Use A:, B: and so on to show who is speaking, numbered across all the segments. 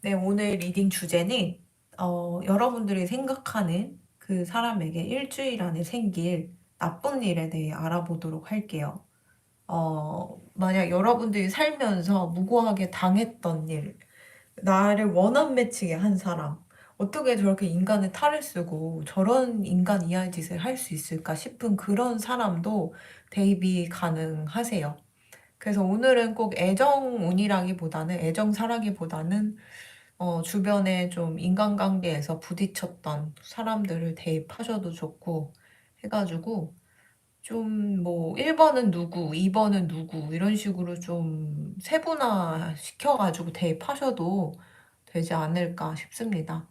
A: 네, 오늘 리딩 주제는 여러분들이 생각하는 그 사람에게 일주일 안에 생길 나쁜 일에 대해 알아보도록 할게요. 만약 여러분들이 살면서 무고하게 당했던 일, 나를 원한 맺히게 한 사람, 어떻게 저렇게 인간의 탈을 쓰고 저런 인간 이하의 짓을 할 수 있을까 싶은 그런 사람도 대입이 가능하세요. 그래서 오늘은 꼭 애정운이라기보다는 애정사라기보다는 주변에 좀 인간관계에서 부딪혔던 사람들을 대입하셔도 좋고 해가지고 좀 뭐 1번은 누구, 2번은 누구 이런 식으로 좀 세분화 시켜가지고 대입하셔도 되지 않을까 싶습니다.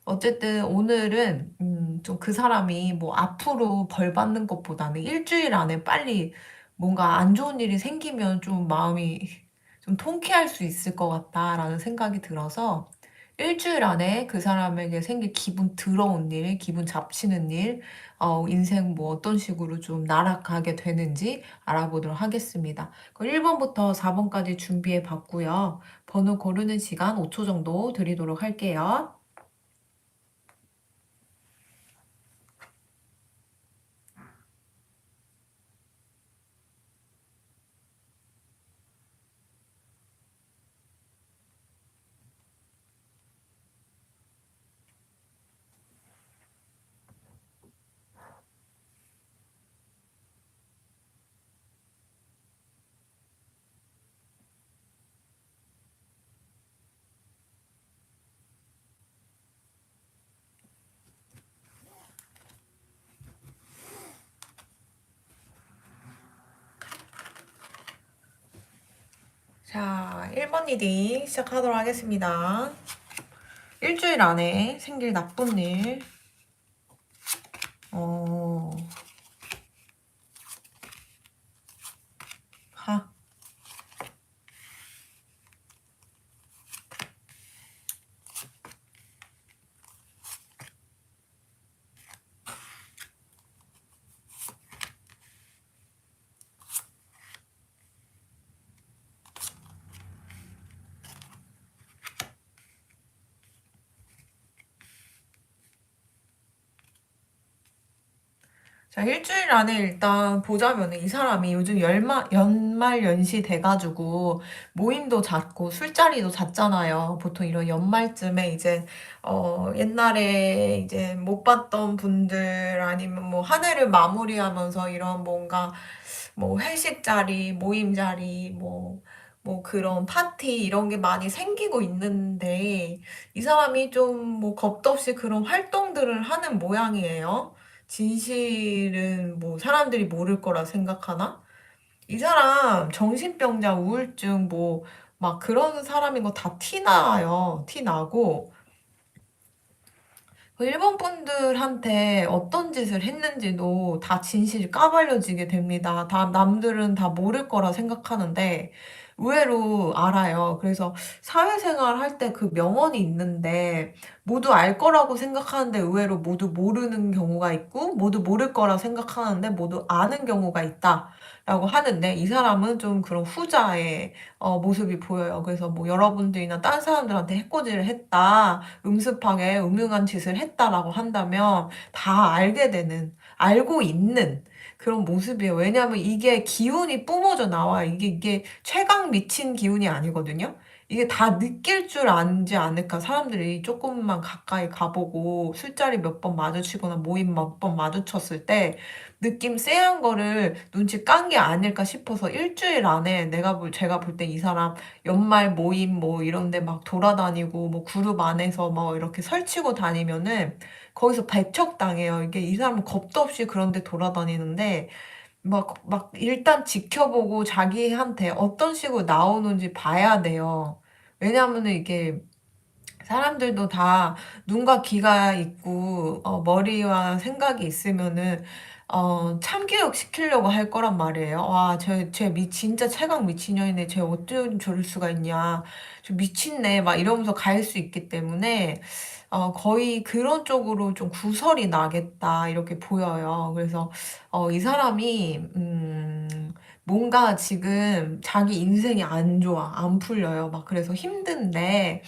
A: 어쨌든 오늘은 좀 그 사람이 뭐 앞으로 벌 받는 것보다는 일주일 안에 빨리 뭔가 안 좋은 일이 생기면 좀 마음이 좀 통쾌할 수 있을 것 같다라는 생각이 들어서 일주일 안에 그 사람에게 생길 기분 더러운 일, 기분 잡치는 일, 인생 뭐 어떤 식으로 좀 날아가게 되는지 알아보도록 하겠습니다. 그럼 1번부터 4번까지 준비해 봤고요. 번호 고르는 시간 5초 정도 드리도록 할게요. 자, 1번 리딩 시작하도록 하겠습니다. 일주일 안에 생길 나쁜 일. 어, 하. 자, 일주일 안에 일단 보자면은 이 사람이 요즘 연말 연시 돼가지고 모임도 잦고 술자리도 잦잖아요. 보통 이런 연말쯤에 이제, 옛날에 이제 못 봤던 분들 아니면 뭐 한 해를 마무리하면서 이런 뭔가 뭐 회식 자리, 모임 자리, 뭐 그런 파티 이런 게 많이 생기고 있는데 이 사람이 좀 뭐 겁도 없이 그런 활동들을 하는 모양이에요. 진실은 뭐 사람들이 모를 거라 생각하나? 이 사람 정신병자, 우울증 뭐 막 그런 사람인 거 다 티나요. 티나고 그 일본 분들한테 어떤 짓을 했는지도 다 진실이 까발려지게 됩니다. 다 남들은 다 모를 거라 생각하는데 의외로 알아요. 그래서 사회생활 할 때 그 명언이 있는데 모두 알 거라고 생각하는데 의외로 모두 모르는 경우가 있고 모두 모를 거라 생각하는데 모두 아는 경우가 있다라고 하는데 이 사람은 좀 그런 후자의 모습이 보여요. 그래서 뭐 여러분들이나 딴 사람들한테 해코지를 했다. 음습하게 음흉한 짓을 했다라고 한다면 다 알게 되는, 알고 있는 그런 모습이에요. 왜냐하면 이게 기운이 뿜어져 나와요. 이게 최강 미친 기운이 아니거든요. 이게 다 느낄 줄 알지 않을까. 사람들이 조금만 가까이 가보고 술자리 몇 번 마주치거나 모임 몇 번 마주쳤을 때 느낌 쎄한 거를 눈치 깐 게 아닐까 싶어서 일주일 안에 제가 볼 때 이 사람 연말 모임 뭐 이런 데 막 돌아다니고 뭐 그룹 안에서 막 이렇게 설치고 다니면은 거기서 배척당해요. 이게 이 사람은 겁도 없이 그런 데 돌아다니는데 막 일단 지켜보고 자기한테 어떤 식으로 나오는지 봐야 돼요. 왜냐하면은 이게 사람들도 다 눈과 귀가 있고 머리와 생각이 있으면은 참교육 시키려고 할 거란 말이에요. 와, 진짜 최강 미친년이네. 쟤 어쩜 저럴 수가 있냐. 저 미친네. 막 이러면서 갈 수 있기 때문에 거의 그런 쪽으로 좀 구설이 나겠다. 이렇게 보여요. 그래서 이 사람이 뭔가 지금 자기 인생이 안 좋아. 안 풀려요. 막 그래서 힘든데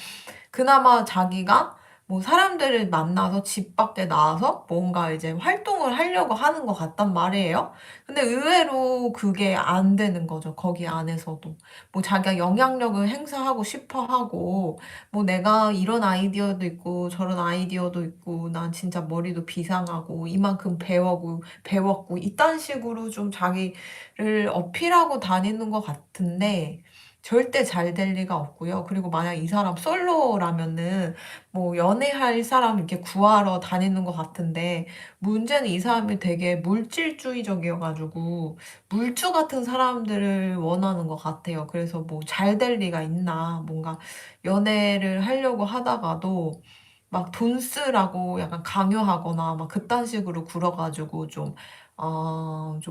A: 그나마 자기가 뭐 사람들을 만나서 집 밖에 나와서 뭔가 이제 활동을 하려고 하는 것 같단 말이에요. 근데 의외로 그게 안 되는 거죠, 거기 안에서도. 뭐 자기가 영향력을 행사하고 싶어 하고, 뭐 내가 이런 아이디어도 있고 저런 아이디어도 있고 난 진짜 머리도 비상하고 이만큼 배웠고 이딴 식으로 좀 자기를 어필하고 다니는 것 같은데 절대 잘 될 리가 없고요. 그리고 만약 이 사람 솔로라면은 뭐 연애할 사람 이렇게 구하러 다니는 것 같은데, 문제는 이 사람이 되게 물질주의적이어 가지고 물주 같은 사람들을 원하는 것 같아요. 그래서 뭐 잘 될 리가 있나. 뭔가 연애를 하려고 하다가도 막 돈 쓰라고 약간 강요하거나 막 그딴 식으로 굴어 가지고 좀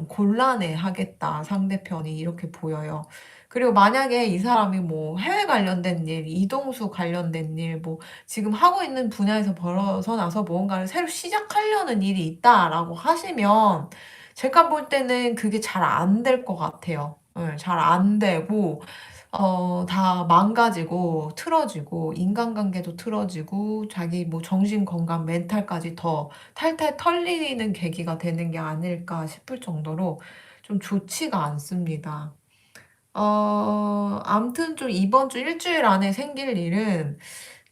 A: 곤란해하겠다, 상대편이. 이렇게 보여요. 그리고 만약에 이 사람이 뭐 해외 관련된 일, 이동수 관련된 일, 뭐 지금 하고 있는 분야에서 벗어나서 무언가를 새로 시작하려는 일이 있다라고 하시면, 제가 볼 때는 그게 잘 안 될 것 같아요. 예, 잘 안 되고 다 망가지고 틀어지고 인간관계도 틀어지고 자기 뭐 정신 건강, 멘탈까지 더 탈탈 털리는 계기가 되는 게 아닐까 싶을 정도로 좀 좋지가 않습니다. 암튼 좀 이번 주 일주일 안에 생길 일은,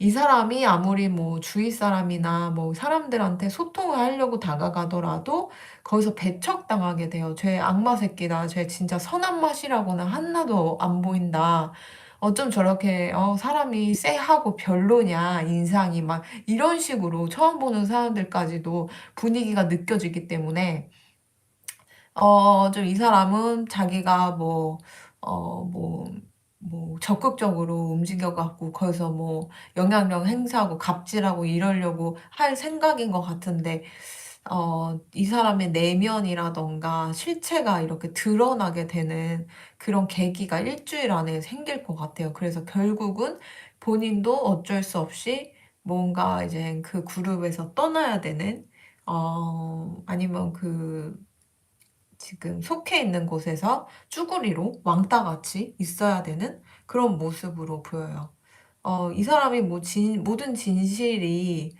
A: 이 사람이 아무리 뭐 주위 사람이나 뭐 사람들한테 소통을 하려고 다가가더라도 거기서 배척당하게 돼요. "쟤 악마 새끼다. 쟤 진짜 선한 맛이라고는 하나도 안 보인다. 어쩜 저렇게 사람이 쎄하고 별로냐, 인상이." 막 이런 식으로 처음 보는 사람들까지도 분위기가 느껴지기 때문에 좀 이 사람은 자기가 적극적으로 움직여 갖고 거기서 뭐 영향력 행사하고 갑질하고 이러려고 할 생각인 것 같은데, 이 사람의 내면이라든가 실체가 이렇게 드러나게 되는 그런 계기가 일주일 안에 생길 것 같아요. 그래서 결국은 본인도 어쩔 수 없이 뭔가 이제 그 그룹에서 떠나야 되는, 아니면 지금 속해 있는 곳에서 쭈구리로 왕따같이 있어야 되는 그런 모습으로 보여요. 이 사람이 뭐 모든 진실이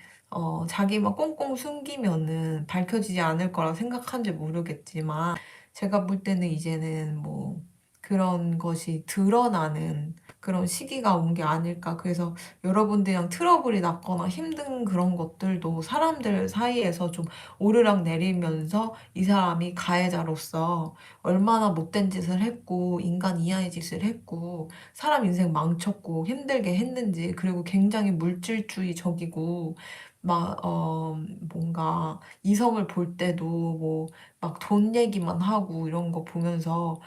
A: 자기만 꽁꽁 숨기면은 밝혀지지 않을 거라 생각한지 모르겠지만, 제가 볼 때는 이제는 뭐 그런 것이 드러나는 그런 시기가 온 게 아닐까. 그래서 여러분들이랑 트러블이 났거나 힘든 그런 것들도 사람들 사이에서 좀 오르락내리면서 이 사람이 가해자로서 얼마나 못된 짓을 했고 인간 이하의 짓을 했고 사람 인생 망쳤고 힘들게 했는지, 그리고 굉장히 물질주의적이고 막 뭔가 이성을 볼 때도 뭐 막 돈 얘기만 하고 이런 거 보면서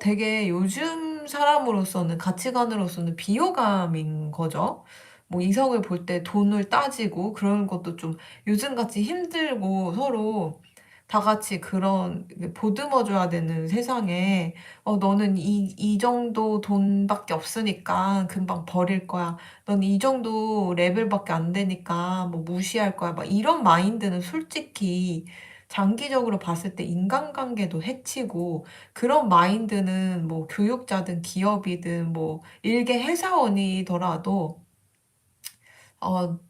A: 되게 요즘 사람으로서는, 가치관으로서는 비호감인 거죠. 뭐 이성을 볼 때 돈을 따지고 그러는 것도 좀 요즘같이 힘들고 서로 다 같이 그런 보듬어 줘야 되는 세상에 "너는 이 정도 돈밖에 없으니까 금방 버릴 거야. 넌 이 정도 레벨밖에 안 되니까 뭐 무시할 거야." 막 이런 마인드는 솔직히 장기적으로 봤을 때 인간관계도 해치고, 그런 마인드는 뭐 교육자든 기업이든 뭐 일개 회사원이더라도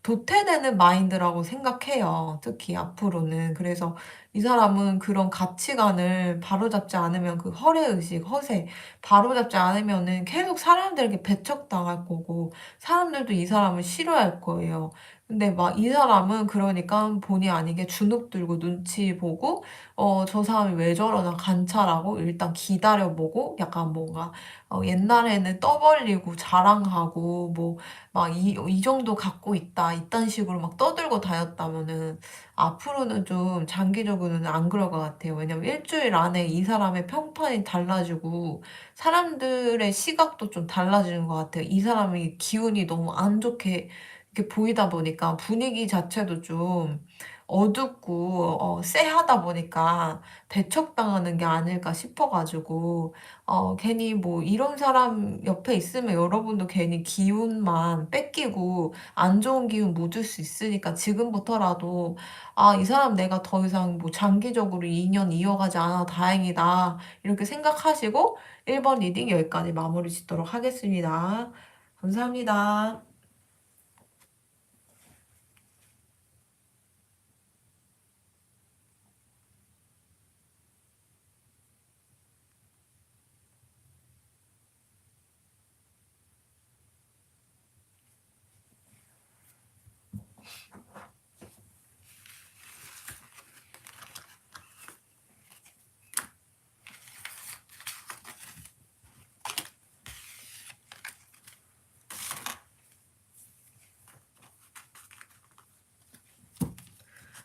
A: 도태되는 마인드라고 생각해요, 특히 앞으로는. 그래서 이 사람은 그런 가치관을 바로잡지 않으면, 그 허례의식, 허세 바로잡지 않으면은 계속 사람들에게 배척당할 거고 사람들도 이 사람을 싫어할 거예요. 근데 막 이 사람은 그러니까 본의 아니게 주눅 들고 눈치 보고 저 사람이 왜 저러나 관찰하고 일단 기다려 보고, 약간 뭔가 옛날에는 떠 벌리고 자랑하고 뭐 막 "이 정도 갖고 있다." 이딴 식으로 막 떠들고 다녔다면은 앞으로는 좀 장기적으로는 안 그럴 것 같아요. 왜냐면 일주일 안에 이 사람의 평판이 달라지고 사람들의 시각도 좀 달라지는 것 같아요. 이 사람이 기운이 너무 안 좋게 이렇게 보이다 보니까 분위기 자체도 좀 어둡고 쎄하다 보니까 배척당하는 게 아닐까 싶어 가지고, 괜히 뭐 이런 사람 옆에 있으면 여러분도 괜히 기운만 뺏기고 안 좋은 기운 묻을 수 있으니까 지금부터라도 '아 이 사람 내가 더 이상 뭐 장기적으로 인연 이어가지 않아도 다행이다.' 이렇게 생각하시고 1번 리딩 여기까지 마무리 짓도록 하겠습니다. 감사합니다.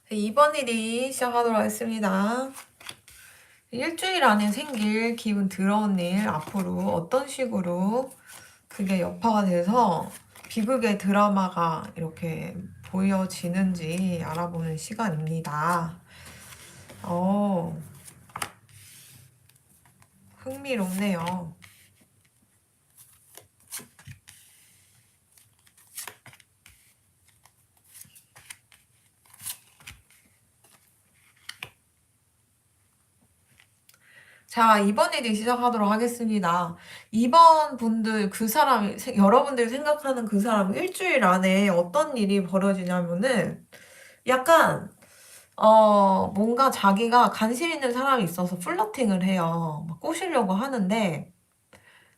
A: 이번 일이 시작하도록 하겠습니다. 일주일 안에 생길 기분 더러운 일, 앞으로 어떤 식으로 그게 여파가 돼서 비극의 드라마가 이렇게 보여지는지 알아보는 시간입니다. 어, 흥미롭네요. 자, 이번 일이 시작하도록 하겠습니다. 이번 분들, 여러분들이 생각하는 그 사람 일주일 안에 어떤 일이 벌어지냐면은 약간 뭔가 자기가 관심 있는 사람이 있어서 플러팅을 해요. 막 꼬시려고 하는데,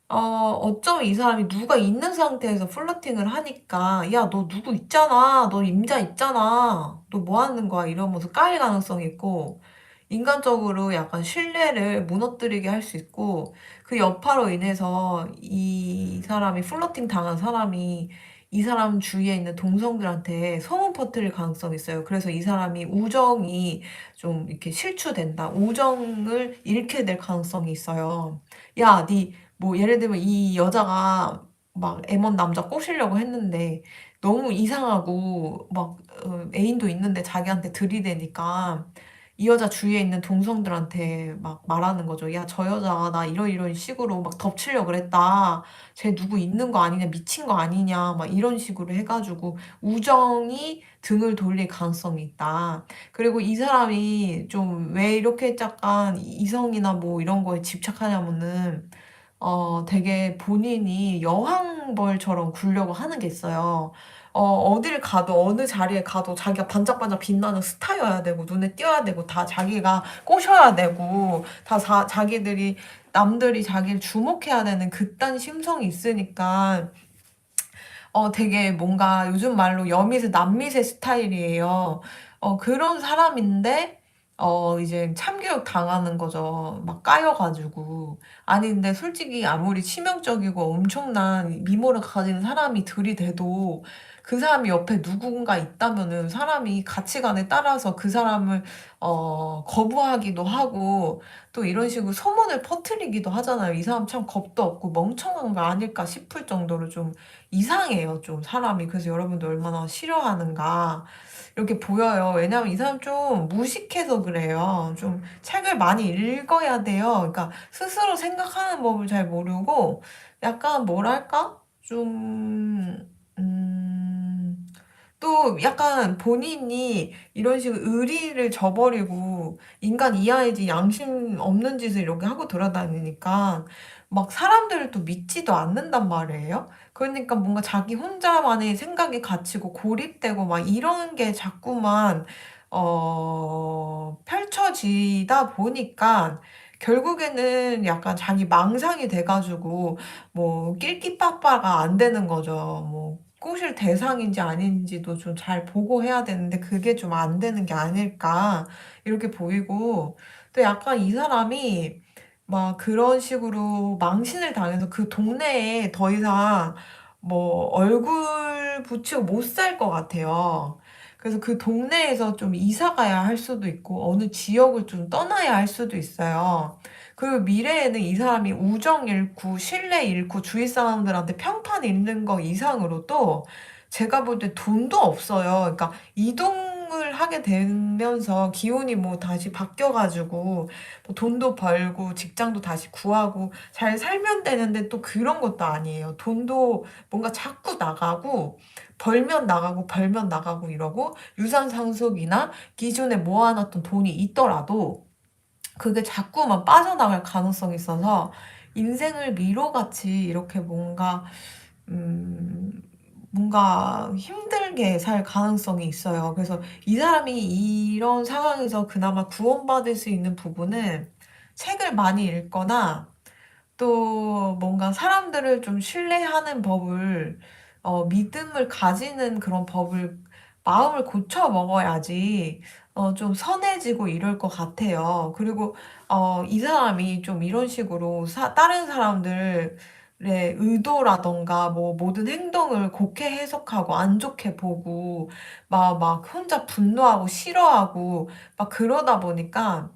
A: 어쩌면 이 사람이 누가 있는 상태에서 플러팅을 하니까, 야, 너 누구 있잖아. 너 임자 있잖아. 너 뭐 하는 거야? 이러면서 까일 가능성이 있고, 인간적으로 약간 신뢰를 무너뜨리게 할 수 있고, 그 여파로 인해서 이 사람이 플러팅 당한 사람이 이 사람 주위에 있는 동성들한테 소문 퍼뜨릴 가능성이 있어요. 그래서 이 사람이 우정이 좀 이렇게 실추된다. 우정을 잃게 될 가능성이 있어요. 야, 뭐 예를 들면 이 여자가 막 M1 남자 꼬시려고 했는데 너무 이상하고 막 애인도 있는데 자기한테 들이대니까 이 여자 주위에 있는 동성들한테 막 말하는 거죠. 야, 저 여자 나 이런 식으로 막 덮치려고 그랬다. 쟤 누구 있는 거 아니냐, 미친 거 아니냐, 막 이런 식으로 해가지고 우정이 등을 돌릴 가능성이 있다. 그리고 이 사람이 좀 왜 이렇게 약간 이성이나 뭐 이런 거에 집착하냐면은 되게 본인이 여왕벌처럼 굴려고 하는 게 있어요. 어딜 가도, 어느 자리에 가도 자기가 반짝반짝 빛나는 스타여야 되고, 눈에 띄어야 되고, 다 자기가 꼬셔야 되고, 남들이 자기를 주목해야 되는 그딴 심성이 있으니까, 되게 뭔가 요즘 말로 여미새, 남미새 스타일이에요. 그런 사람인데, 이제 참교육 당하는 거죠. 막 까여가지고. 아니, 근데 솔직히 아무리 치명적이고 엄청난 미모를 가진 사람이 들이대도 그 사람이 옆에 누군가 있다면은 사람이 가치관에 따라서 그 사람을, 거부하기도 하고 또 이런 식으로 소문을 퍼뜨리기도 하잖아요. 이 사람 참 겁도 없고 멍청한 거 아닐까 싶을 정도로 좀 이상해요, 좀 사람이. 그래서 여러분들 얼마나 싫어하는가 이렇게 보여요. 왜냐면 이 사람 좀 무식해서 그래요. 좀 책을 많이 읽어야 돼요. 그러니까 스스로 생각하는 법을 잘 모르고 약간 뭐랄까? 또 약간 본인이 이런 식으로 의리를 저버리고 인간 이하이지 양심 없는 짓을 이렇게 하고 돌아다니니까 막 사람들을 또 믿지도 않는단 말이에요. 그러니까 뭔가 자기 혼자만의 생각이 갇히고 고립되고 막 이런 게 자꾸만 펼쳐지다 보니까 결국에는 약간 자기 망상이 돼가지고 뭐 낄끼빠빠가 안 되는 거죠. 뭐 꼬실 대상인지 아닌지도 좀 잘 보고 해야 되는데 그게 좀 안 되는 게 아닐까 이렇게 보이고 또 약간 이 사람이 막 그런 식으로 망신을 당해서 그 동네에 더 이상 뭐 얼굴 붙이고 못 살 것 같아요. 그래서 그 동네에서 좀 이사 가야 할 수도 있고 어느 지역을 좀 떠나야 할 수도 있어요. 그리고 미래에는 이 사람이 우정 잃고 신뢰 잃고 주위 사람들한테 평판 잃는 거 이상으로도 제가 볼 때 돈도 없어요. 그러니까 이동을 하게 되면서 기운이 뭐 다시 바뀌어가지고 뭐 돈도 벌고 직장도 다시 구하고 잘 살면 되는데 또 그런 것도 아니에요. 돈도 뭔가 자꾸 나가고 벌면 나가고 벌면 나가고 이러고 유산상속이나 기존에 모아놨던 돈이 있더라도 그게 자꾸만 빠져나갈 가능성이 있어서 인생을 미로같이 이렇게 음, 뭔가 힘들게 살 가능성이 있어요. 그래서 이 사람이 이런 상황에서 그나마 구원받을 수 있는 부분은 책을 많이 읽거나 또 뭔가 사람들을 좀 신뢰하는 법을, 믿음을 가지는 그런 법을, 마음을 고쳐 먹어야지, 좀 선해지고 이럴 것 같아요. 그리고, 이 사람이 좀 이런 식으로 다른 사람들 의도라던가 뭐 모든 행동을 곡해 해석하고 안 좋게 보고 막 혼자 분노하고 싫어하고 막 그러다 보니까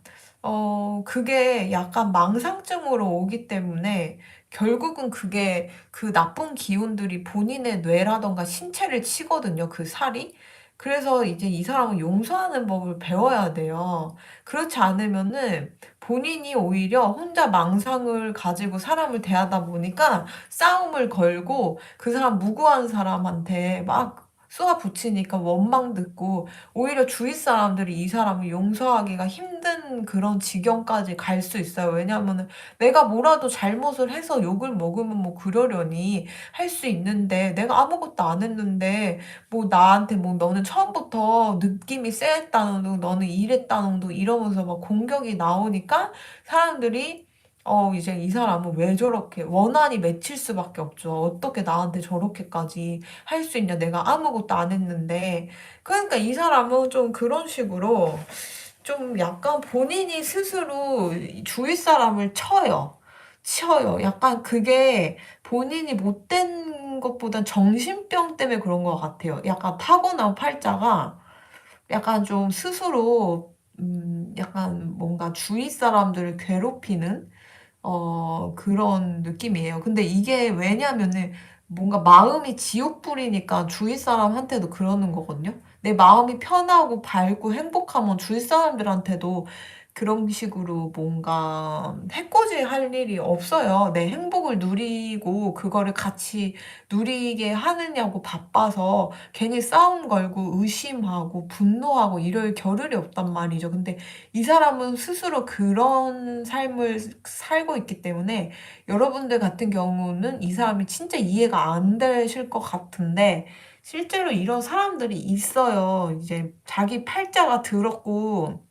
A: 그게 약간 망상증으로 오기 때문에 결국은 그게 그 나쁜 기운들이 본인의 뇌라던가 신체를 치거든요, 그 살이. 그래서 이제 이 사람은 용서하는 법을 배워야 돼요. 그렇지 않으면은 본인이 오히려 혼자 망상을 가지고 사람을 대하다 보니까 싸움을 걸고 그 사람 무고한 사람한테 막 쏘아붙이니까 원망 듣고 오히려 주위 사람들이 이 사람을 용서하기가 힘든 그런 지경까지 갈 수 있어요. 왜냐하면은 내가 뭐라도 잘못을 해서 욕을 먹으면 뭐 그러려니 할 수 있는데 내가 아무것도 안 했는데 뭐 나한테 뭐 너는 처음부터 느낌이 쎄했다는 둥 너는 이랬다는 둥 이러면서 막 공격이 나오니까 사람들이 이제 이 사람은 왜 저렇게 원한이 맺힐 수밖에 없죠. 어떻게 나한테 저렇게까지 할 수 있냐. 내가 아무것도 안 했는데. 그러니까 이 사람은 좀 그런 식으로 좀 약간 본인이 스스로 주위 사람을 쳐요. 치어요. 약간 그게 본인이 못된 것보단 정신병 때문에 그런 것 같아요. 약간 타고난 팔자가 약간 좀 스스로 약간 뭔가 주위 사람들을 괴롭히는 그런 느낌이에요. 근데 이게 왜냐면은 뭔가 마음이 지옥불이니까 주위 사람한테도 그러는 거거든요. 내 마음이 편하고 밝고 행복하면 주위 사람들한테도 그런 식으로 뭔가 해코지할 일이 없어요. 내 행복을 누리고 그거를 같이 누리게 하느냐고 바빠서 괜히 싸움 걸고 의심하고 분노하고 이럴 겨를이 없단 말이죠. 근데 이 사람은 스스로 그런 삶을 살고 있기 때문에 여러분들 같은 경우는 이 사람이 진짜 이해가 안 되실 것 같은데 실제로 이런 사람들이 있어요. 이제 자기 팔자가 들었고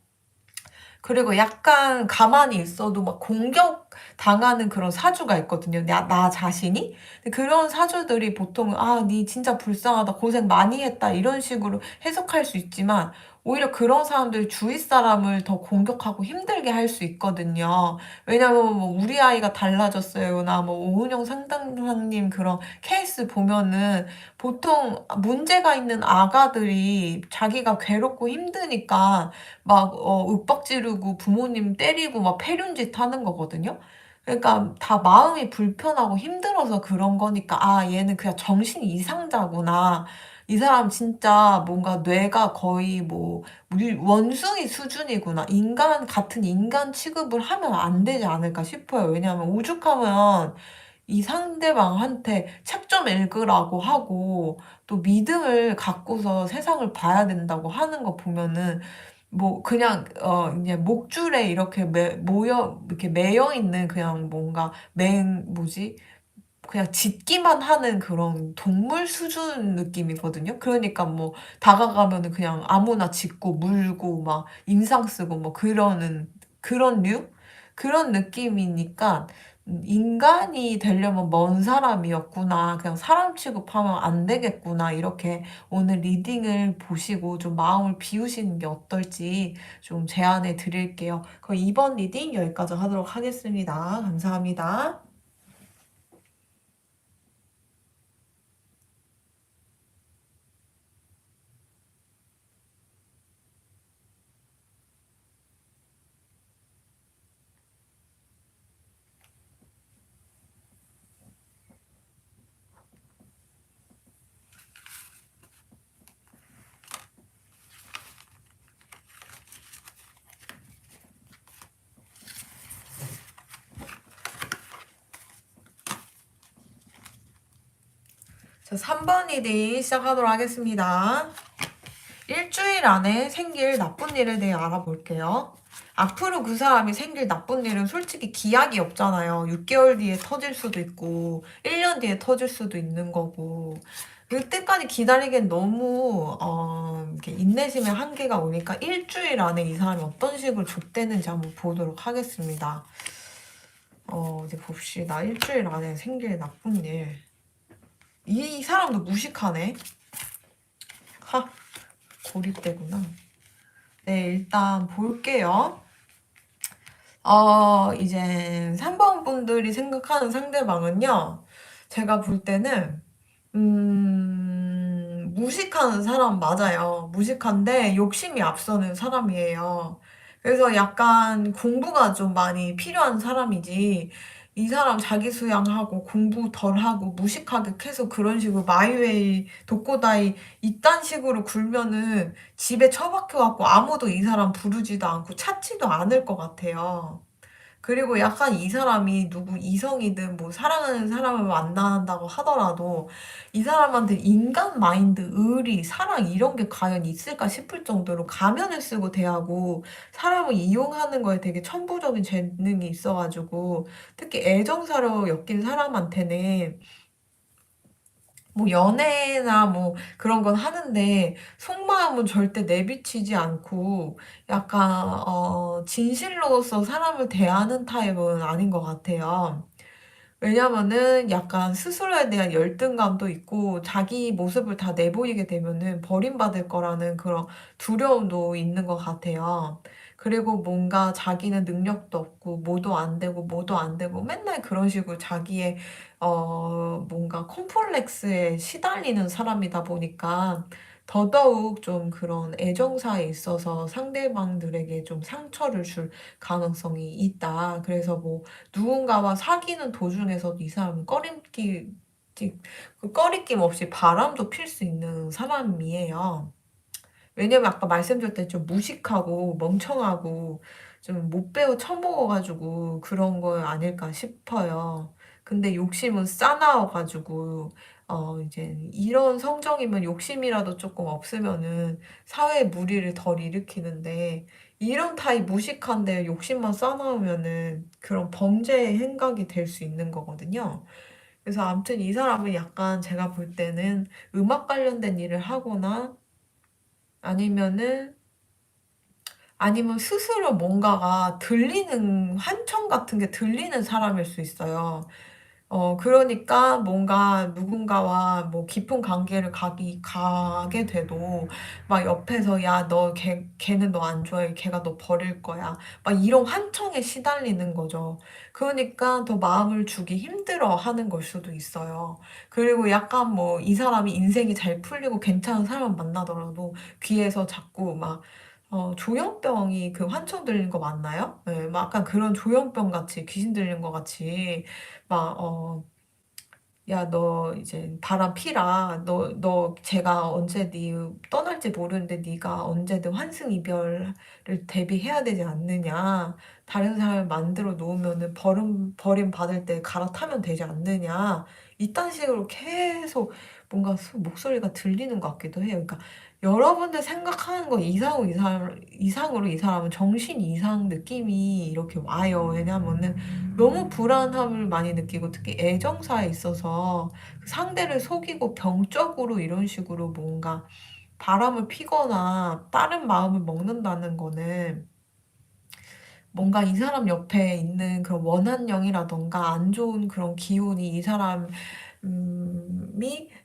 A: 그리고 약간 가만히 있어도 막 공격당하는 그런 사주가 있거든요. 나 자신이. 근데 그런 사주들이 보통, 아, 니 진짜 불쌍하다. 고생 많이 했다. 이런 식으로 해석할 수 있지만, 오히려 그런 사람들이 주위 사람을 더 공격하고 힘들게 할 수 있거든요. 왜냐면 뭐 우리 아이가 달라졌어요나 뭐 오은영 상담사님 그런 케이스 보면은 보통 문제가 있는 아가들이 자기가 괴롭고 힘드니까 막 윽박 지르고 부모님 때리고 막 패륜짓 하는 거거든요. 그러니까 다 마음이 불편하고 힘들어서 그런 거니까 '아 얘는 그냥 정신 이상자구나. 이 사람 진짜 뭔가 뇌가 거의 뭐 물 원숭이 수준이구나. 인간 같은 인간 취급을 하면 안 되지 않을까?' 싶어요. 왜냐하면 오죽하면 이 상대방한테 책 좀 읽으라고 하고 또 믿음을 갖고서 세상을 봐야 된다고 하는 거 보면은 뭐 그냥 이제 목줄에 이렇게 이렇게 매여 있는 그냥 뭔가 뭐지? 그냥 짖기만 하는 그런 동물 수준 느낌이거든요. 그러니까 뭐 다가가면은 그냥 아무나 짖고 물고 막 인상 쓰고 뭐 그러는 그런 류? 그런 느낌이니까 '인간이 되려면 먼 사람이었구나. 그냥 사람 취급하면 안 되겠구나.' 이렇게 오늘 리딩을 보시고 좀 마음을 비우시는 게 어떨지 좀 제안해 드릴게요. 그럼 이번 리딩 여기까지 하도록 하겠습니다. 감사합니다. 자, 3번 리딩 시작하도록 하겠습니다. 일주일 안에 생길 나쁜 일에 대해 알아볼게요. 앞으로 그 사람이 생길 나쁜 일은 솔직히 기약이 없잖아요. 6개월 뒤에 터질 수도 있고, 1년 뒤에 터질 수도 있는 거고. 그때까지 기다리기엔 너무, 이렇게 인내심의 한계가 오니까 일주일 안에 이 사람이 어떤 식으로 족되는지 한번 보도록 하겠습니다. 이제 봅시다. 일주일 안에 생길 나쁜 일. 이 사람도 무식하네. 하, 고립되구나. 네, 일단 볼게요. 이제 3번 분들이 생각하는 상대방은요. 제가 볼 때는 무식한 사람 맞아요. 무식한데 욕심이 앞서는 사람이에요. 그래서 약간 공부가 좀 많이 필요한 사람이지, 이 사람 자기 수양하고 공부 덜 하고 무식하게 계속 그런 식으로 마이웨이, 독고다이 이딴 식으로 굴면은 집에 처박혀 갖고 아무도 이 사람 부르지도 않고 찾지도 않을 것 같아요. 그리고 약간 이 사람이 누구 이성이든 뭐 사랑하는 사람을 만난다고 하더라도 이 사람한테 인간 마인드, 의리, 사랑 이런 게 과연 있을까 싶을 정도로 가면을 쓰고 대하고 사람을 이용하는 거에 되게 천부적인 재능이 있어가지고, 특히 애정사로 엮인 사람한테는 뭐 연애나 뭐 그런 건 하는데 속마음은 절대 내비치지 않고 약간 진실로서 사람을 대하는 타입은 아닌 것 같아요. 왜냐면은 약간 스스로에 대한 열등감도 있고 자기 모습을 다 내보이게 되면은 버림받을 거라는 그런 두려움도 있는 것 같아요. 그리고 뭔가 자기는 능력도 없고 뭐도 안 되고 뭐도 안 되고 맨날 그런 식으로 자기의 뭔가 콤플렉스에 시달리는 사람이다 보니까 더더욱 좀 그런 애정사에 있어서 상대방들에게 좀 상처를 줄 가능성이 있다. 그래서 뭐 누군가와 사귀는 도중에서도 이 사람은 그 꺼리낌 없이 바람도 필 수 있는 사람이에요. 왜냐면 아까 말씀드렸때 좀 무식하고 멍청하고 좀 못 배워 처먹어가지고 그런 거 아닐까 싶어요. 근데 욕심은 싸나워가지고, 이제 이런 성정이면 욕심이라도 조금 없으면은 사회에 무리를 덜 일으키는데, 이런 타입 무식한데 욕심만 싸나우면은 그런 범죄의 행각이 될 수 있는 거거든요. 그래서 아무튼 이 사람은 약간 제가 볼 때는 음악 관련된 일을 하거나 아니면은 아니면 스스로 뭔가가 들리는 환청 같은 게 들리는 사람일 수 있어요. 그러니까 뭔가 누군가와 뭐 깊은 관계를 가게 돼도 막 옆에서 야, 너 걔는 너 안 좋아해. 걔가 너 버릴 거야. 막 이런 환청에 시달리는 거죠. 그러니까 더 마음을 주기 힘들어 하는 걸 수도 있어요. 그리고 약간 뭐 이 사람이 인생이 잘 풀리고 괜찮은 사람을 만나더라도 귀에서 자꾸 막 조현병이 그 환청 들리는 거 맞나요? 네, 막 약간 그런 조현병 같이 귀신 들리는 것 같이 막 야, 너 이제 바람 피라. 너 제가 언제 떠날지 모르는데 네가 언제든 환승 이별을 대비해야 되지 않느냐. 다른 사람을 만들어 놓으면은 버림 받을 때 갈아타면 되지 않느냐. 이딴 식으로 계속 뭔가 목소리가 들리는 것 같기도 해요. 그러니까 여러분들 생각하는 거 이상으로 이 사람은 정신 이상 느낌이 이렇게 와요. 왜냐면은 너무 불안함을 많이 느끼고 특히 애정사에 있어서 그 상대를 속이고 병적으로 이런 식으로 뭔가 바람을 피거나 다른 마음을 먹는다는 거는 뭔가 이 사람 옆에 있는 그런 원한령이라던가 안 좋은 그런 기운이 이 사람이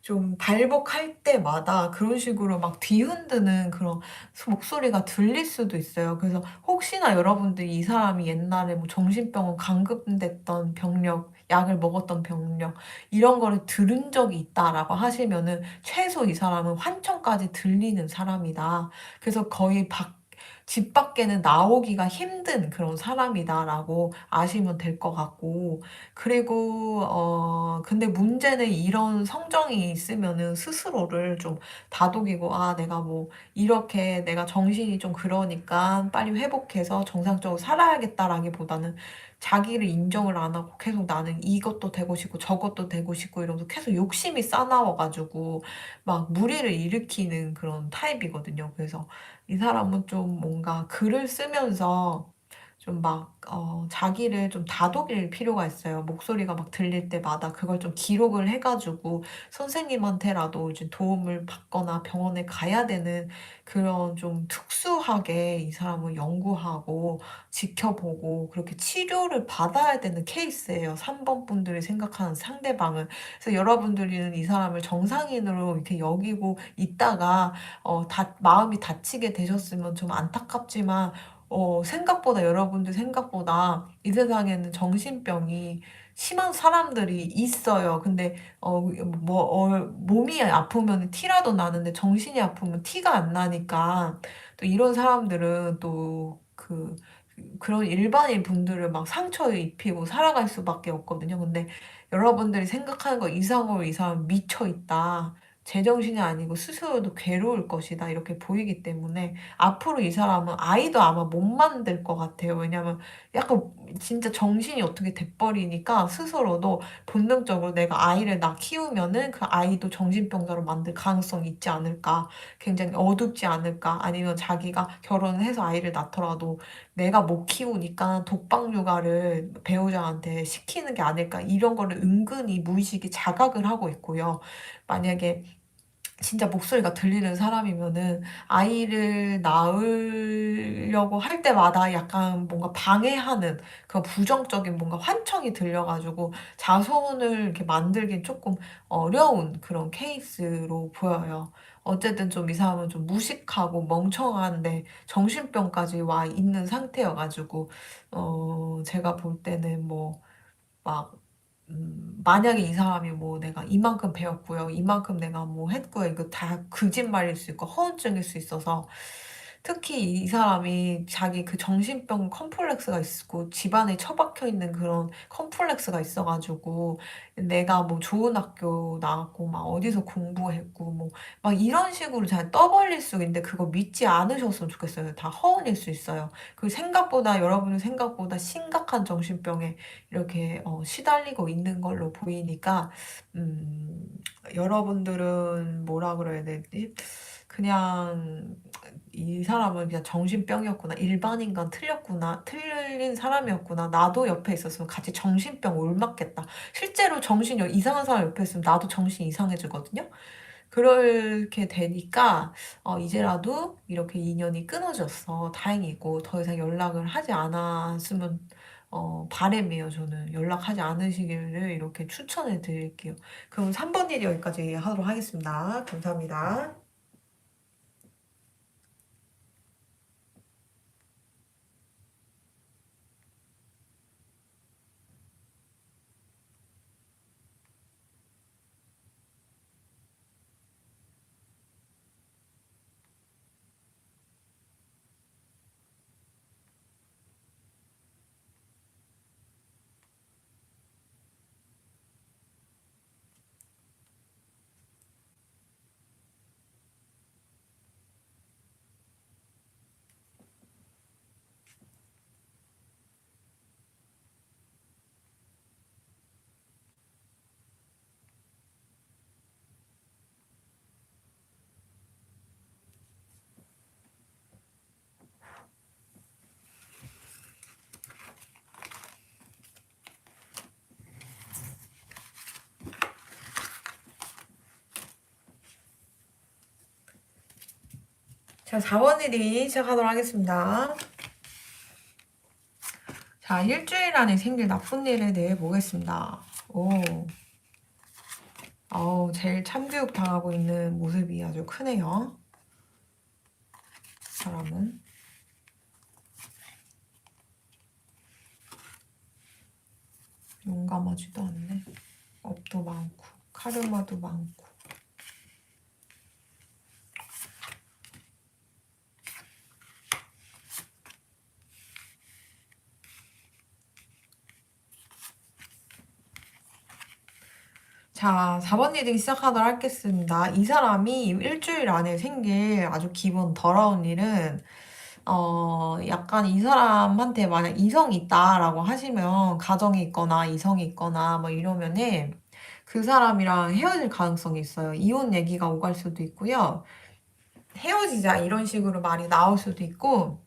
A: 좀 발복할 때마다 그런 식으로 막 뒤흔드는 그런 목소리가 들릴 수도 있어요. 그래서 혹시나 여러분들이 이 사람이 옛날에 뭐 정신병원 감금됐던 병력, 약을 먹었던 병력, 이런 거를 들은 적이 있다라고 하시면은 최소 이 사람은 환청까지 들리는 사람이다. 그래서 거의 집 밖에는 나오기가 힘든 그런 사람이다라고 아시면 될 것 같고, 그리고, 근데 문제는 이런 성정이 있으면은 스스로를 좀 다독이고, 아, 내가 뭐, 이렇게 내가 정신이 좀 그러니까 빨리 회복해서 정상적으로 살아야겠다라기보다는 자기를 인정을 안 하고 계속 나는 이것도 되고 싶고 저것도 되고 싶고 이러면서 계속 욕심이 싸나워가지고 막 무리를 일으키는 그런 타입이거든요. 그래서 이 사람은 좀 뭔가 글을 쓰면서 좀 막, 자기를 좀 다독일 필요가 있어요. 목소리가 막 들릴 때마다 그걸 좀 기록을 해가지고 선생님한테라도 이제 도움을 받거나 병원에 가야 되는 그런 좀 특수하게 이 사람을 연구하고 지켜보고 그렇게 치료를 받아야 되는 케이스예요. 3번 분들이 생각하는 상대방은. 그래서 여러분들은 이 사람을 정상인으로 이렇게 여기고 있다가 마음이 다치게 되셨으면 좀 안타깝지만, 생각보다 여러분들 생각보다 이 세상에는 정신병이 심한 사람들이 있어요. 근데 몸이 아프면 티라도 나는데 정신이 아프면 티가 안 나니까 또 이런 사람들은 또 그런 일반인 분들을 막 상처 입히고 살아갈 수밖에 없거든요. 근데 여러분들이 생각하는 거 이상으로 이 사람 미쳐 있다. 제정신이 아니고 스스로도 괴로울 것이다. 이렇게 보이기 때문에 앞으로 이 사람은 아이도 아마 못 만들 것 같아요. 왜냐면 약간 진짜 정신이 어떻게 돼버리니까 스스로도 본능적으로 내가 아이를 나 키우면은 그 아이도 정신병자로 만들 가능성이 있지 않을까. 굉장히 어둡지 않을까. 아니면 자기가 결혼을 해서 아이를 낳더라도 내가 못 키우니까 독박 육아를 배우자한테 시키는 게 아닐까. 이런 거를 은근히 무의식이 자각을 하고 있고요. 만약에 진짜 목소리가 들리는 사람이면은 아이를 낳으려고 할 때마다 약간 뭔가 방해하는 그 부정적인 뭔가 환청이 들려가지고 자손을 이렇게 만들긴 조금 어려운 그런 케이스로 보여요. 어쨌든 좀 이 사람은 좀 무식하고 멍청한데 정신병까지 와 있는 상태여가지고 제가 볼 때는 막 만약에 이 사람이 뭐 내가 이만큼 배웠고요. 이만큼 내가 뭐 했고요. 이거 다 거짓말일 수 있고 허언증일 수 있어서 특히 이 사람이 자기 그 정신병 컴플렉스가 있고 집안에 처박혀 있는 그런 컴플렉스가 있어가지고 내가 뭐 좋은 학교 나왔고 막 어디서 공부했고 뭐 막 이런 식으로 잘 떠벌릴 수 있는데 그거 믿지 않으셨으면 좋겠어요. 다 허언일 수 있어요. 그 생각보다 여러분은 생각보다 심각한 정신병에 이렇게 시달리고 있는 걸로 보이니까 음, 여러분들은 뭐라 그래야 되지? 그냥 이 사람은 그냥 정신병이었구나. 일반인간 틀렸구나. 틀린 사람이었구나. 나도 옆에 있었으면 같이 정신병 옮았겠다. 실제로 정신이 이상한 사람 옆에 있으면 나도 정신 이상해지거든요. 그렇게 되니까 이제라도 이렇게 인연이 끊어졌어. 다행이고 더 이상 연락을 하지 않았으면 바람이에요. 저는 연락하지 않으시기를 이렇게 추천해 드릴게요. 그럼 3번 일이 여기까지 하도록 하겠습니다. 감사합니다. 자, 4번 일이 시작하도록 하겠습니다. 자, 일주일 안에 생길 나쁜 일에 대해 보겠습니다. 제일 참교육 당하고 있는 모습이 아주 크네요. 사람은. 용감하지도 않네. 업도 많고, 카르마도 많고. 자, 4번 리딩 시작하도록 하겠습니다. 이 사람이 일주일 안에 생길 아주 기분 더러운 일은, 약간 이 사람한테 만약 이성이 있다라고 하시면, 가정이 있거나 이성이 있거나 뭐 이러면은 그 사람이랑 헤어질 가능성이 있어요. 이혼 얘기가 오갈 수도 있고요. 헤어지자 이런 식으로 말이 나올 수도 있고,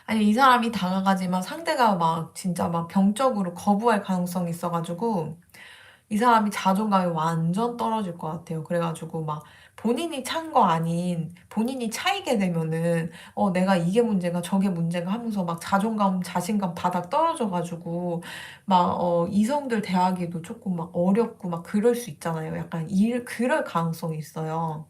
A: 아니 이 사람이 다가가지만 상대가 막 진짜 막 병적으로 거부할 가능성이 있어가지고, 이 사람이 자존감이 완전 떨어질 것 같아요. 그래가지고 막 본인이 찬 거 아닌 본인이 차이게 되면은 내가 이게 문제가 저게 문제가 하면서 막 자존감 자신감 바닥 떨어져가지고 막 이성들 대하기도 조금 막 어렵고 막 그럴 수 있잖아요. 약간 그럴 가능성이 있어요.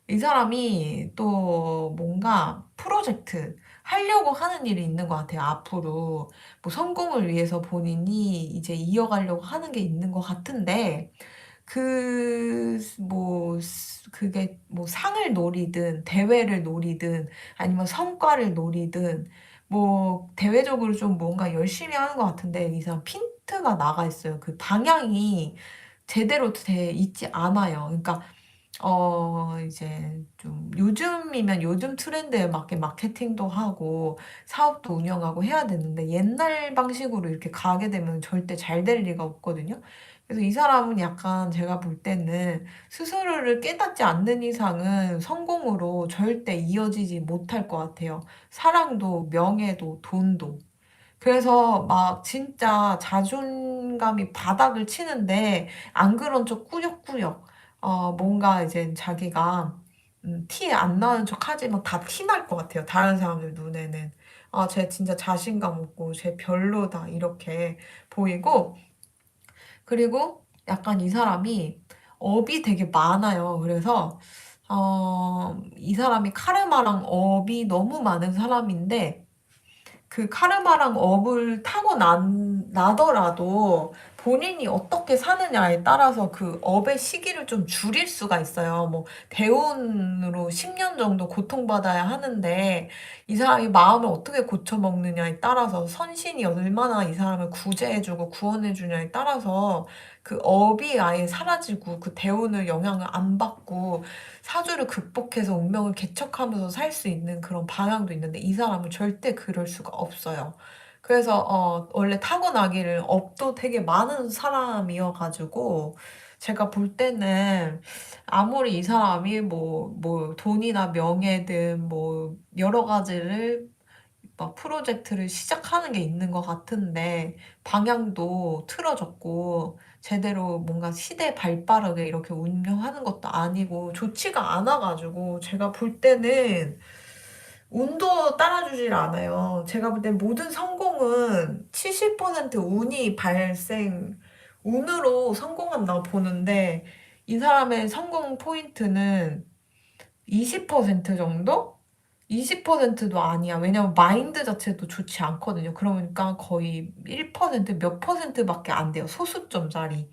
A: 이 사람이 또 뭔가 프로젝트 하려고 하는 일이 있는 것 같아요. 앞으로 뭐 성공을 위해서 본인이 이제 이어가려고 하는 게 있는 것 같은데 그게 뭐 상을 노리든 대회를 노리든 아니면 성과를 노리든 뭐 대외적으로 좀 뭔가 열심히 하는 것 같은데 이 사람 핀트가 나가 있어요. 그 방향이 제대로 돼 있지 않아요. 그러니까 이제 좀 요즘이면 요즘 트렌드에 맞게 마케팅도 하고 사업도 운영하고 해야 되는데 옛날 방식으로 이렇게 가게 되면 절대 잘 될 리가 없거든요. 그래서 이 사람은 약간 제가 볼 때는 스스로를 깨닫지 않는 이상은 성공으로 절대 이어지지 못할 것 같아요. 사랑도, 명예도, 돈도. 그래서 막 진짜 자존감이 바닥을 치는데 안 그런 척 꾸역꾸역 뭔가 이제 자기가 티 안 나는 척 하지만 다 티 날 것 같아요. 다른 사람들 눈에는. 아, 쟤 진짜 자신감 없고 쟤 별로다 이렇게 보이고 그리고 약간 이 사람이 업이 되게 많아요. 그래서 이 사람이 카르마랑 업이 너무 많은 사람인데 그 카르마랑 업을 나더라도 본인이 어떻게 사느냐에 따라서 그 업의 시기를 좀 줄일 수가 있어요. 뭐, 대운으로 10년 정도 고통받아야 하는데, 이 사람이 마음을 어떻게 고쳐먹느냐에 따라서 선신이 얼마나 이 사람을 구제해주고 구원해주냐에 따라서 그 업이 아예 사라지고 그 대운을 영향을 안 받고 사주를 극복해서 운명을 개척하면서 살 수 있는 그런 방향도 있는데 이 사람은 절대 그럴 수가 없어요. 그래서 원래 타고나기를 업도 되게 많은 사람이어가지고 제가 볼 때는 아무리 이 사람이 뭐 돈이나 명예든 뭐 여러 가지를 막 프로젝트를 시작하는 게 있는 것 같은데 방향도 틀어졌고 제대로 뭔가 시대 발빠르게 이렇게 운영하는 것도 아니고 좋지가 않아가지고 제가 볼 때는 운도 따라주질 않아요. 제가 볼 땐 모든 성공은 70% 운으로 성공한다고 보는데 이 사람의 성공 포인트는 20% 정도? 20%도 아니야. 왜냐면 마인드 자체도 좋지 않거든요. 그러니까 거의 1%, 몇 퍼센트밖에 안 돼요. 소수점짜리.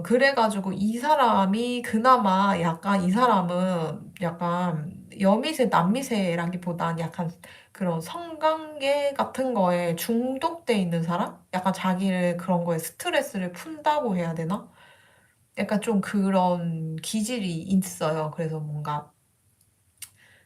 A: 그래가지고 이 사람이 그나마 약간 이 사람은 약간 여미새, 남미새라기보단 약간 그런 성관계 같은 거에 중독돼 있는 사람? 약간 자기를 그런 거에 스트레스를 푼다고 해야 되나? 약간 좀 그런 기질이 있어요. 그래서 뭔가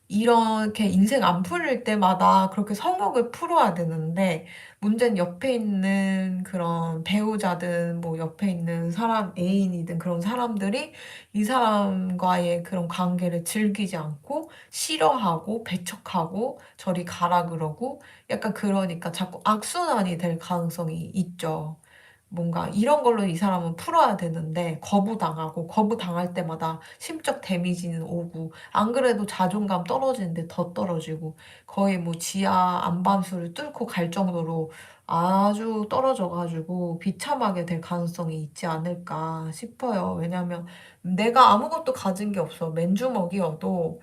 A: 이렇게 인생 안 풀릴 때마다 그렇게 성욕을 풀어야 되는데 문제는 옆에 있는 그런 배우자든 뭐 옆에 있는 사람 애인이든 그런 사람들이 이 사람과의 그런 관계를 즐기지 않고 싫어하고 배척하고 저리 가라 그러고 약간 그러니까 자꾸 악순환이 될 가능성이 있죠. 뭔가 이런 걸로 이 사람은 풀어야 되는데 거부당하고 거부당할 때마다 심적 데미지는 오고 안 그래도 자존감 떨어지는데 더 떨어지고 거의 뭐 지하 안반수를 뚫고 갈 정도로 아주 떨어져가지고 비참하게 될 가능성이 있지 않을까 싶어요. 왜냐면 내가 아무것도 가진 게 없어. 맨주먹이어도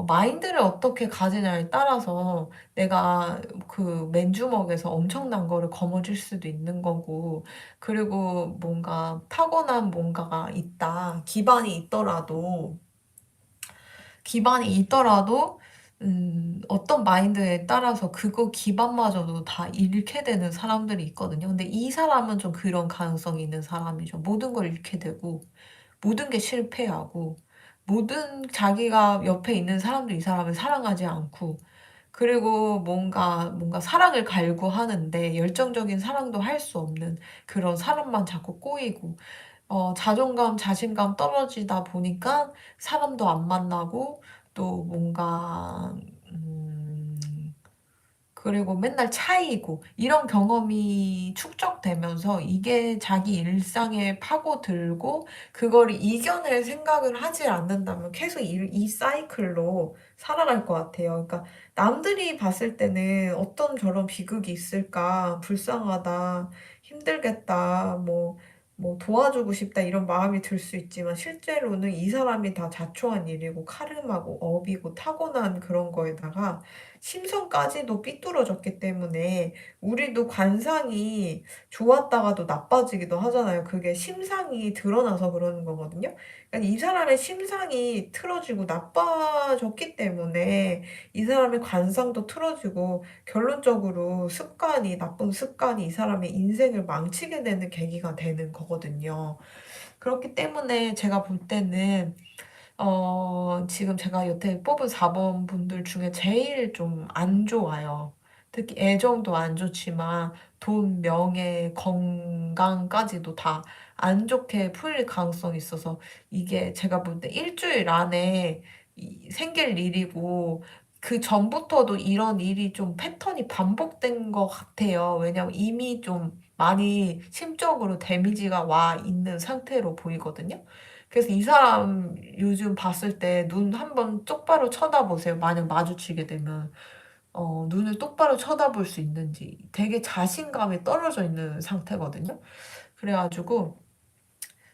A: 마인드를 어떻게 가지냐에 따라서 내가 그 맨주먹에서 엄청난 거를 거머쥘 수도 있는 거고, 그리고 뭔가 타고난 뭔가가 있다. 기반이 있더라도, 어떤 마인드에 따라서 그거 기반마저도 다 잃게 되는 사람들이 있거든요. 근데 이 사람은 좀 그런 가능성이 있는 사람이죠. 모든 걸 잃게 되고, 모든 게 실패하고, 모든 자기가 옆에 있는 사람도 이 사람을 사랑하지 않고, 그리고 뭔가 사랑을 갈구하는데 열정적인 사랑도 할 수 없는 그런 사람만 자꾸 꼬이고, 자존감, 자신감 떨어지다 보니까 사람도 안 만나고, 또 음, 그리고 맨날 차이고, 이런 경험이 축적되면서 이게 자기 일상에 파고들고, 그걸 이겨낼 생각을 하지 않는다면 계속 이 사이클로 살아갈 것 같아요. 그러니까 남들이 봤을 때는 어떤 저런 비극이 있을까, 불쌍하다, 힘들겠다, 뭐 도와주고 싶다 이런 마음이 들 수 있지만 실제로는 이 사람이 다 자초한 일이고 카르마고 업이고 타고난 그런 거에다가 심성까지도 삐뚤어졌기 때문에 우리도 관상이 좋았다가도 나빠지기도 하잖아요. 그게 심상이 드러나서 그러는 거거든요. 그러니까 이 사람의 심상이 틀어지고 나빠졌기 때문에 이 사람의 관상도 틀어지고 결론적으로 습관이, 나쁜 습관이 이 사람의 인생을 망치게 되는 계기가 되는 거거든요. 그렇기 때문에 제가 볼 때는 지금 제가 여태 뽑은 4번 분들 중에 제일 좀 안 좋아요. 특히 애정도 안 좋지만 돈, 명예, 건강까지도 다 안 좋게 풀릴 가능성이 있어서 이게 제가 볼 때 일주일 안에 생길 일이고 그 전부터도 이런 일이 좀 패턴이 반복된 것 같아요. 왜냐면 이미 좀 많이 심적으로 데미지가 와 있는 상태로 보이거든요. 그래서 이 사람 요즘 봤을 때 눈 한번 똑바로 쳐다보세요. 만약 마주치게 되면. 눈을 똑바로 쳐다볼 수 있는지 되게 자신감이 떨어져 있는 상태거든요. 그래가지고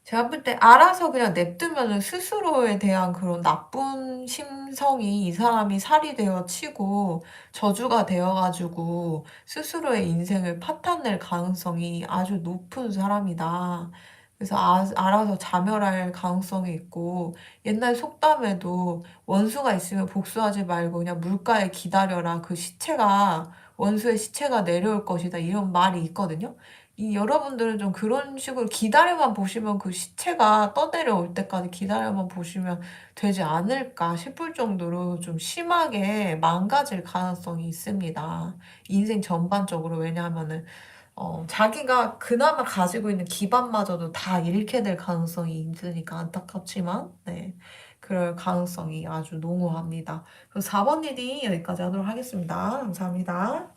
A: 제가 볼 때 알아서 그냥 냅두면은 스스로에 대한 그런 나쁜 심성이 이 사람이 살이 되어 치고 저주가 되어 가지고 스스로의 인생을 파탄낼 가능성이 아주 높은 사람이다. 그래서 알아서 자멸할 가능성이 있고 옛날 속담에도 원수가 있으면 복수하지 말고 그냥 물가에 기다려라. 그 시체가 원수의 시체가 내려올 것이다. 이런 말이 있거든요. 여러분들은 좀 그런 식으로 기다려만 보시면 그 시체가 떠내려올 때까지 기다려만 보시면 되지 않을까 싶을 정도로 좀 심하게 망가질 가능성이 있습니다. 인생 전반적으로. 왜냐하면은, 자기가 그나마 가지고 있는 기반마저도 다 잃게 될 가능성이 있으니까 안타깝지만, 네. 그럴 가능성이 아주 농후합니다. 그럼 4번 리딩 여기까지 하도록 하겠습니다. 감사합니다.